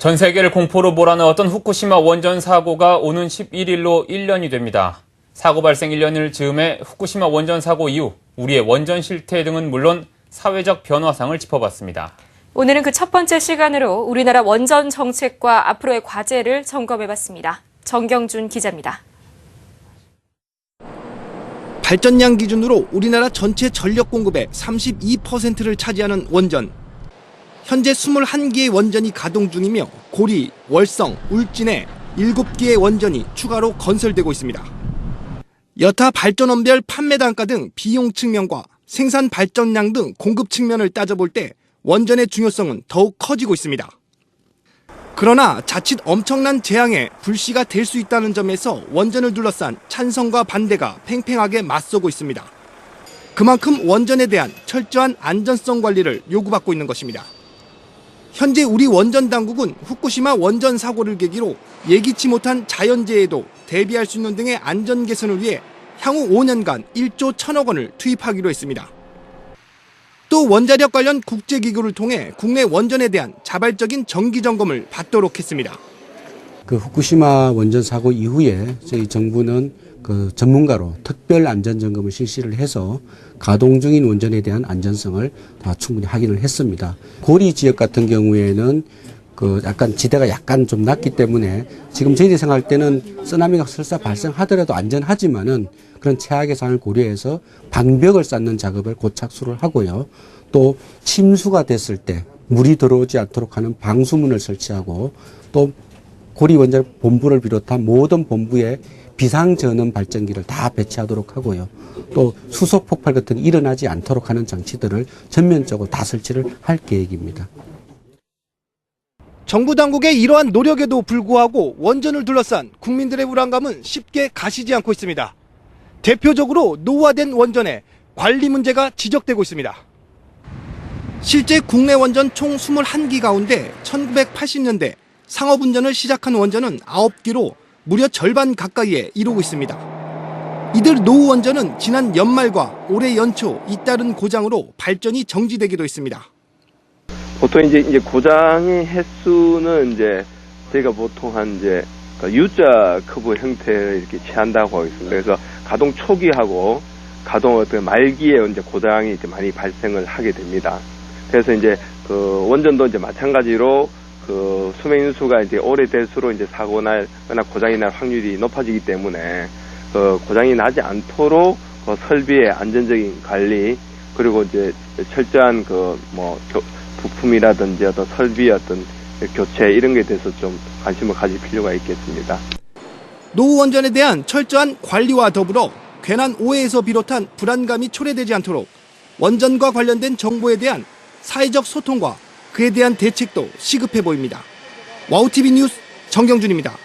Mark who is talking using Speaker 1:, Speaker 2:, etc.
Speaker 1: 전 세계를 공포로 몰아넣었던 후쿠시마 원전 사고가 오는 11일로 1년이 됩니다. 사고 발생 1년을 즈음해 후쿠시마 원전 사고 이후 우리의 원전 실태 등은 물론 사회적 변화상을 짚어봤습니다.
Speaker 2: 오늘은 그 첫 번째 시간으로 우리나라 원전 정책과 앞으로의 과제를 점검해봤습니다. 정경준 기자입니다.
Speaker 3: 발전량 기준으로 우리나라 전체 전력 공급의 32%를 차지하는 원전. 현재 21개의 원전이 가동 중이며 고리, 월성, 울진에 7개의 원전이 추가로 건설되고 있습니다. 여타 발전원별 판매 단가 등 비용 측면과 생산 발전량 등 공급 측면을 따져볼 때 원전의 중요성은 더욱 커지고 있습니다. 그러나 자칫 엄청난 재앙에 불씨가 될 수 있다는 점에서 원전을 둘러싼 찬성과 반대가 팽팽하게 맞서고 있습니다. 그만큼 원전에 대한 철저한 안전성 관리를 요구받고 있는 것입니다. 현재 우리 원전 당국은 후쿠시마 원전 사고를 계기로 예기치 못한 자연재해에도 대비할 수 있는 등의 안전 개선을 위해 향후 5년간 1조 1천억 원을 투입하기로 했습니다. 또 원자력 관련 국제기구를 통해 국내 원전에 대한 자발적인 정기 점검을 받도록 했습니다.
Speaker 4: 그 후쿠시마 원전 사고 이후에 저희 정부는 그 전문가로 특별 안전 점검을 실시를 해서 가동 중인 원전에 대한 안전성을 다 충분히 확인을 했습니다. 고리 지역 같은 경우에는 그 약간 지대가 약간 좀 낮기 때문에 지금 저희들이 생각할 때는 쓰나미가 설사 발생하더라도 안전하지만은 그런 최악의 상황을 고려해서 방벽을 쌓는 작업을 곧 착수를 하고요. 또 침수가 됐을 때 물이 들어오지 않도록 하는 방수문을 설치하고 또 고리 원전 본부를 비롯한 모든 본부에 비상전원 발전기를 다 배치하도록 하고요. 또 수소 폭발 같은 게 일어나지 않도록 하는 장치들을 전면적으로 다 설치를 할 계획입니다.
Speaker 3: 정부 당국의 이러한 노력에도 불구하고 원전을 둘러싼 국민들의 불안감은 쉽게 가시지 않고 있습니다. 대표적으로 노후화된 원전에 관리 문제가 지적되고 있습니다. 실제 국내 원전 총 21기 가운데 1980년대 상업운전을 시작한 원전은 9기로 무려 절반 가까이에 이르고 있습니다. 이들 노후 원전은 지난 연말과 올해 연초 잇따른 고장으로 발전이 정지되기도 했습니다.
Speaker 5: 보통 이제 고장의 횟수는 이제 저희가 보통 한 이제 U자 커브 형태를 이렇게 취한다고 하고 있습니다. 그래서 가동 초기하고 가동 어떤 말기에 이제 고장이 이제 많이 발생을 하게 됩니다. 그래서 이제 그 원전도 이제 마찬가지로 그 수명인수가 이제 오래될수록 이제 사고 날거나 고장이 날 확률이 높아지기 때문에 그 고장이 나지 않도록 그 설비의 안전적인 관리 그리고 이제 철저한 그 뭐 부품이라든지 어떤 설비 어떤 교체 이런 것에 대해서 좀 관심을 가질 필요가 있겠습니다.
Speaker 3: 노후 원전에 대한 철저한 관리와 더불어 괜한 오해에서 비롯한 불안감이 초래되지 않도록 원전과 관련된 정보에 대한 사회적 소통과 그에 대한 대책도 시급해 보입니다. 와우TV 뉴스 정경준입니다.